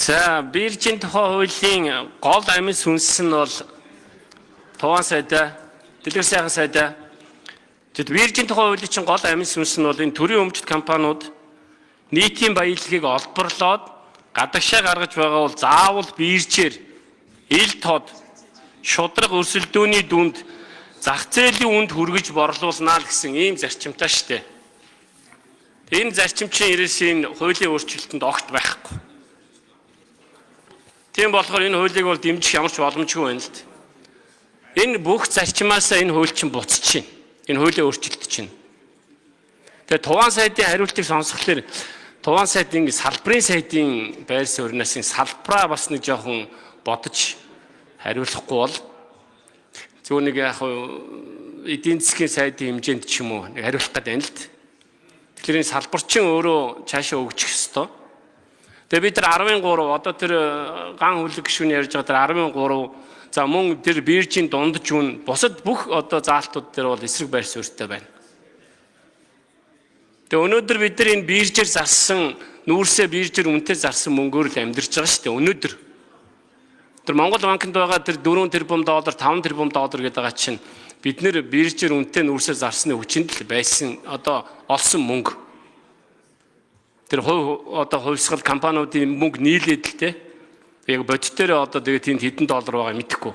За, биржийн тухай хуулийн гол амин сүнс нь бол Туван сайдаа, Дэлгэр сайхан сайдаа. Тэгэд биржийн тухай хуулийн чинь гол амин сүнс нь бол энэ төрийн өмчт компаниуд нийтийн баялагийг олборлоод гадагшаа гаргаж байгаа бол заавал биржээр ил тод шудраг өрсөлдөөний дүнд зах зээлийн үнд хүргэж борлуулнаа л гэсэн ийм зарчимтай штэ. Энэ зарчим чинь ерөөсийн хуулийн өөрчлөлтөнд огт байхгүй. Тийм болохоор энэ хуулийг бол дэмжих ямар ч боломжгүй байна л д. Энэ бүх зарчимаасаа энэ хууль чинь буцчихна. Энэ хуулийн өөрчлөлт чинь. Тэгээ Туван сайдын хариултыг сонсхолоор Туван сайдын салбарын сайдын байр сууриас энэ салбараа бас нэг жоохон бодож хариулахгүй бол зөв нэг яг эдийн засгийн сайдын хэмжээнд ч юм уу нэг хариулах гэдэг юм л д. Тэгэхээр энэ салбарчин өөрөө цаашаа өгчих ёстой. Тэгээ бид нар 13 одоо тэр ган хүлэг гишүүн ярьж байгаа тэр 13 за мөн тэр биржийн дундж үн бусад бүх одоо заалтууд дээр бол эсрэг байр суурьтай байна. Тэгээ өнөөдөр бид нар энэ биржээр зарсан нүүрсээ биржээр үнэтэй зарсан мөнгөөр л амьдарч байгаа шүү дээ. Өнөөдөр тэр Монгол банкнд байгаа тэр 4 тэрбум доллар 5 тэрбум доллар гэдэг байгаа чинь бид нэр биржээр үнэтэй нүүрсээ зарсны хүчинд л байсан одоо олсон мөнгө. Тэр одоо хувьсгал компаниудын мөнгө нийлээд л те. Яг бодитоор одоо тэгээд тэнд хэдэн доллар байгаа мэдэхгүй.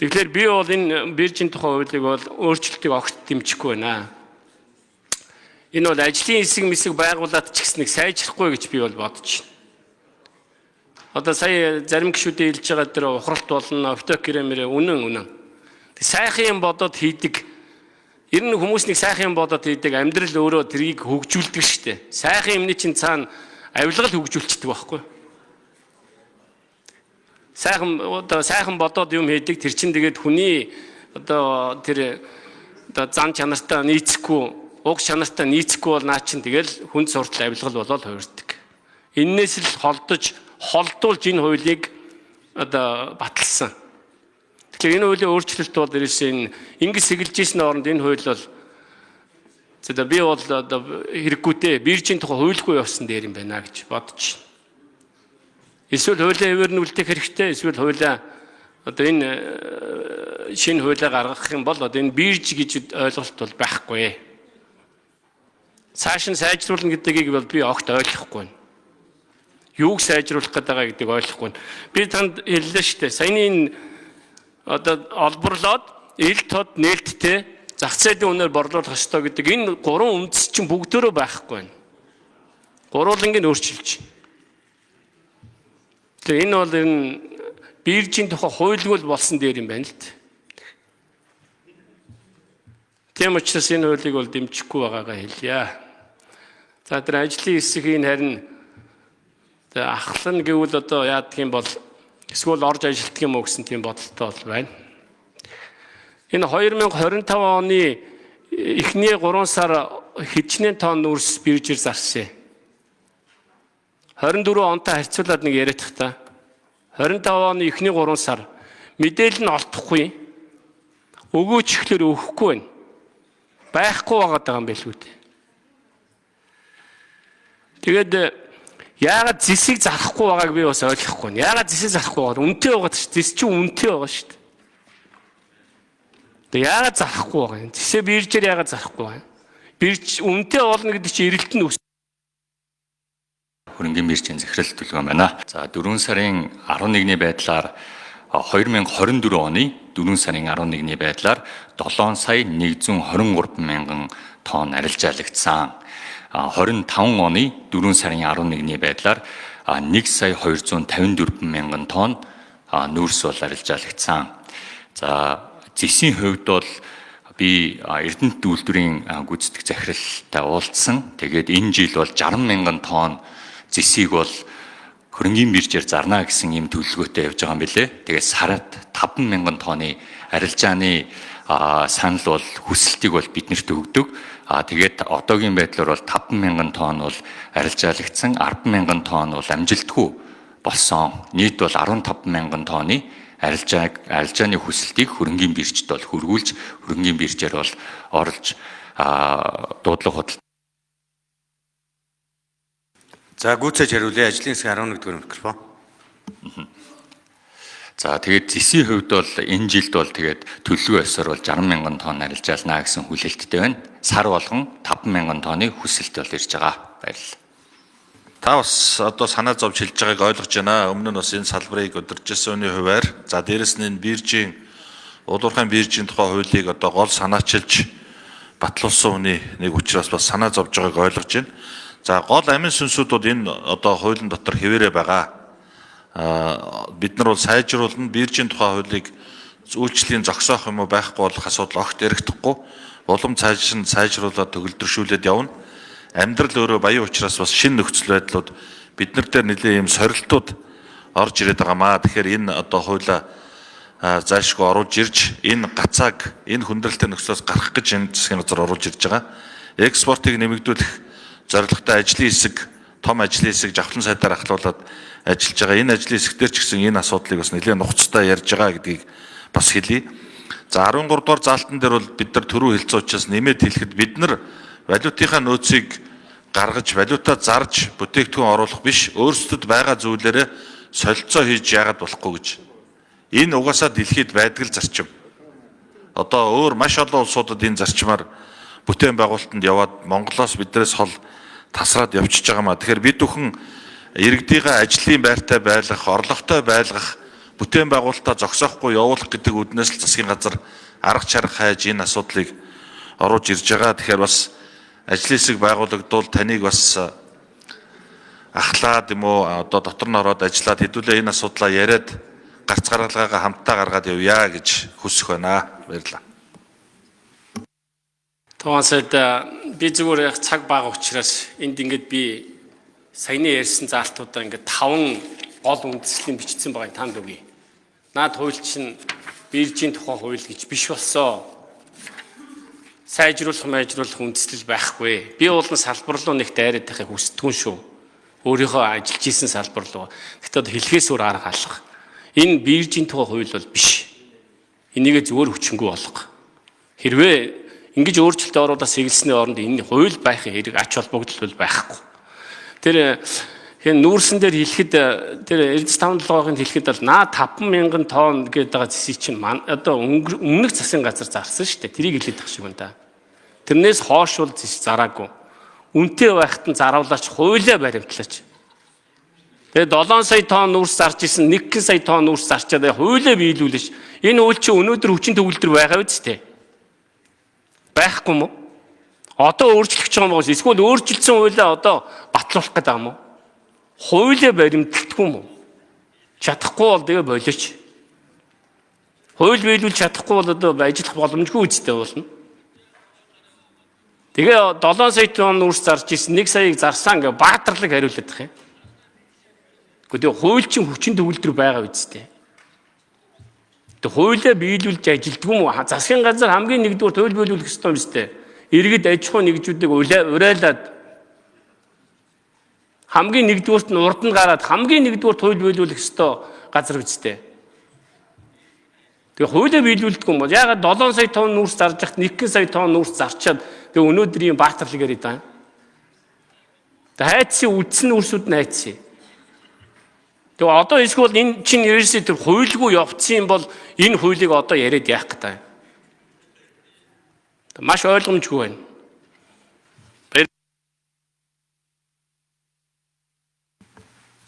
Тэгэхээр би бол энэ биржийн тухай хуулийг бол өөрчлөлтийг огт дэмжихгүй байна. Энэ бол ажлын хэсэг байгууллагад ч гэсэн нэг сайжрахгүй гэж би бол бодож байна. Одоо сая зарим гишүүдээ хэлж байгаа тэр ухралт болно, автокремэрэ үнэн. Сайхан юм бодоод хийдэг. Ер нь хүмүүс нэг сайхан юм бодоод хийдэг амьдрал өөрөө тэрийг хөгжүүлдэг штэ. Сайхан юмны чинь цаана авилгал хөгжүүлчихдэг байхгүй. Сайхан бодоод юм хийдэг тэр чинь тэгээд хүний одоо тэр зан чанартай нийцэхгүй, уг чанартай нийцэхгүй бол наа чинь тэгэл хүнд суртал авилгал болоод хувирдаг. Иннээс л холдуулж энэ хуулийг одоо баталсан. Тэгэхээр энэ хуулийн өөрчлөлт бол ерөөсөө ингэ сэгэлжсэн оронд энэ хууль бол би бол одоо хэрэггүйтэй биржийн тухай хуульгүй явсан дээр юм байна гэж бодож байна. Эсвэл хуулиа хэвээр нь үлдээх хэрэгтэй, эсвэл хуулиа одоо энэ шинэ хуулиа гаргах юм бол одоо энэ бирж гэж ойлголт бол байхгүй. Цааш нь сайжруулна гэдгийг бол би огт ойлгохгүй байна. Юуг сайжруулах гэдэг гэдгийг ойлгохгүй байна. Би танд хэллээ шүү дээ. Саяны энэ одоо олборлоод ил тод нээлттэй зах зээлийн үнээр борлуулах ёстой гэдэг энэ гурван үндэс чинь бүгдөө байхгүй байна. Гурвууланг нь өөрчилж байна. Тэгээ энэ бол энэ биржийн тухай хуульгүй болсон дээр юм байна л д. Тийм учраас энэ хуулийг бол дэмжихгүй байгаагаа хэлье. За тэр ажлын хэсгийн харин ахлан гэвэл одоо яадаг юм бол эсвэл орж ажилтдаг юм уу гэсэн тийм бодолтой бол байна. Энэ 2025 оны эхний 3 сар хэдчнээ тонн нүүрс биржээр зарсан. 24 онтой харьцуулаад нэг яриадах та. 25 оны эхний 3 сар мэдээлэл нь олдохгүй. Өгөөч ихлээр өгөхгүй байна. Байхгүй байгаа юм байлгүй дээ. Тэгээд яагаад зэсийг зарахгүй байгааг би бас ойлгохгүй байна. Яагаад зэсийг зарахгүй байгаа? Үнэтэй байгаа шүү дээ. Зэс чинь үнэтэй байгаа шүү дээ. Тэгээ яагаад зарахгүй байгаа юм? Зэсээ биржээр яагаад зарахгүй байгаа юм? Бирж үнэтэй болно гэдэг чинь эрэлт нь үс. Хөрөнгөний биржийн захирал төлөвлөгөө байна. За 4 сарын 11-ний байдлаар 2024 оны 4 сарын 11-ний байдлаар 7 сая 123 мянган тонн арилжаалагдсан. 25 оны 4 сарын 11-ний байдлаар 1 сая 254 мянган тонн нүүрс бол арилжаалагдсан. За зэсийн хувьд бол би Эрдэнэт үйлдвэрийн гүйцэтгэх захиралтай уулзсан. Тэгээд энэ жил бол 60 мянган тонн зэсийг бол хөрөнгөний биржээр зарна гэсэн ийм төлөвлөгөөтэй явж байгаа юм билээ. Тэгээд сард 5 мянган тонны арилжааны санал бол хүсэлтийг бол биднэрт өгдөг. Тэгээд одоогийн байдлаар бол 5 мянган тонн бол арилжаалагдсан, 10 мянган тонн бол амжилтгүй болсон. Нийт бол 15 мянган тонны арилжааны хүсэлтийг хөрөнгөний биржид бол хөргүүлж, хөрөнгөний биржээр бол оруулж дуудлага худалдаа За гүйцээж хариулъя. Ажлын хэсэг 11 дугаар микрофон. За тэгээд зэсийн хувьд бол энэ жилд бол тэгээд төлөвлөгөө ёсоор бол 60 мянган тонн арилжаална гэсэн хүлээлттэй байна. Сар болгон 5 мянган тонны хүсэлт бол ирж байгаа. Баярлалаа. Та бас одоо санаа зовж хэлж байгааг ойлгож байна. Өмнө нь бас энэ салбарыг удирдах үний хуваар за дээрэс нь энэ биржийн улуурхайн биржийн тухай хуулийг одоо гол санаачилж батлуулсан хүний нэг учраас бас санаа зовж байгааг ойлгож байна. За гол амин сүнсүүд бол энэ одоо хуулийн дотор хэвээрээ байгаа. Бид нар бол сайжруулна биржийн тухай хуулийг үйлчлэлийн зогсоох юм уу байхгүй болох асуудал огт яригдахгүй. Улам сайжруулаад төгөлдршүүлээд явна. Амьдрал өөрөө баян учраас бас шинэ нөхцөл байдлууд бид нар дээр нэлээд юм сорилтууд орж ирээд байгаамаа. Тэгэхээр энэ одоо хуулиа заашгүй оруулж ирж энэ гацааг энэ хүндрэлтэй нөхцлөөс гарах гэж энэ засгийн газар оруулж ирж байгаа. Экспортыг нэмэгдүүлэх зорилготой ажлын хэсэг, том ажлын хэсэг жавхлан сайдаар ахлуулад ажиллаж байгаа. Энэ ажлын хэсгээр ч гэсэн энэ асуудлыг бас нэлээд нухацтай ярьж байгаа гэдгийг бас хэлье. За 13 дугаар заалтан дээр бол бид нар түрүү хэлсэн учраас нэмээд хэлэхэд бид нар валютынхаа нөөцийг гаргаж, валютаа зарж бүтээгдэхүүн оруулах биш, өөрсдөд байгаа зүйлээрээ солилцоо хийж яагаад болохгүй гэж. Энэ угаасаа дэлхийд байдаг л зарчим. Одоо өөр маш олон улсуудад энэ зарчмаар бүтээн байгуулалтанд яваад Монголоос биднээс хол тасраад явчихж байгаамаа. Тэгэхээр бид бүхэн иргэдийнхээ ажлын байртай байлгах, орлоготой байлгах, бүтээн байгуулалтаа зогсоохгүй явуулах гэдэг үднээс л засгийн газар арга чарга хайж энэ асуудлыг оруулж ирж байгаа. Тэгэхээр бас ажлын хэсэг байгуулагдвал таныг бас ахлаад юм уу одоо дотор нь ороод ажиллаад хэдүүлээ энэ асуудлаа яриад гарц гаргалгаагаа хамтдаа гаргаад явъя гэж хүсэх байна. Баярлалаа. Тоонсод би зүгээр цаг бага учраас энд ингээд би саяны ярьсан заалтуудаа ингээд 5 гол үндслийн бичсэн байгаа танд үгүй. Наад хууль чинь биржийн тухай хууль гэж биш болсон. Сайжруулах үндслэл байхгүй. Би бол салбар руу нэг дайраад байхыг хүсдэггүй шүү. Өөрийнхөө ажиллаж исэн салбар руу. Гэхдээ хэлхээс өөр арга алах. Энэ биржийн тухай хууль бол биш. Энийг зөвөр хүчингүй болгох. Хэрвээ ингэж өөрчлөлт оруулаад сэгэлсний оронд энэ хууль байхын хэрэг ач холбогдол байхгүй. Тэр нүүрсэн дээр хэлэхэд тэр Эрдэнэс 5-7-ын хэлэхэд бол наа 50000 тонн гэдэг байгаа зэсийг чинь одоо өмнөх засгийн газар зарсан шүү дээ. Тэрийг хэлээд тах шиг байна да. Тэрнээс хоош бол зэс зараагүй. Үнэтэй байхад нь заравлаач хуулиа баримтлаач. Тэгээд 7 сая тонн нүүрс зарж исэн 1 сая тонн нүүрс зарчаад хуулиа биелүүлж энэ үйл чинь өнөөдөр хүчин төгөлдөр байгаа үстэй. Байхгүй юм уу? Одоо өөрчлөх гэж байгаа юм уу? Эсвэл өөрчилсөн хуулиа одоо батлуулах гэдэг юм уу? Хуулиа баримталдаггүй юм уу? Чадахгүй бол тэгээ болооч. Хууль биелүүлж чадахгүй бол одоо ажиллах боломжгүй үстэй болно. Тэгээ 7 сая тонн нүүрс зарж исэн 1 саяыг зарсан гэ баатарлаг хариулдаг юм. Гэхдээ хууль чинь хүчин төгөлдөр байгаа үстэй. Тэг хуулиа биелүүлж ажилддаг юм уу? Засгийн газар хамгийн нэгдүгээр хууль биелүүлэх ёстой юм сте. Иргэд аж ахуй нэгжүүдийг урайлаад хамгийн нэгдүгээрт нь урд нь гараад хамгийн нэгдүгээр хууль биелүүлэх ёстой газар үстэй. Тэгээ хуулиа биелүүлдэг юм бол ягаад 7 сая тонн нүүрс зарж хат 1 сая тонн нүүрс зарчаад тэгээ өнөөдрийн баатарлаг яриад байгаа юм. Тэгээ хайцсан үдсэн нүүрсүүд нь хайцсан. Тэгээ одоо эсвэл энэ чинь ерөөсөө тэр хуульгүй явцсан бол энэ хуулийг одоо яриад яах гэдэг юм. Маш ойлгомжгүй байна.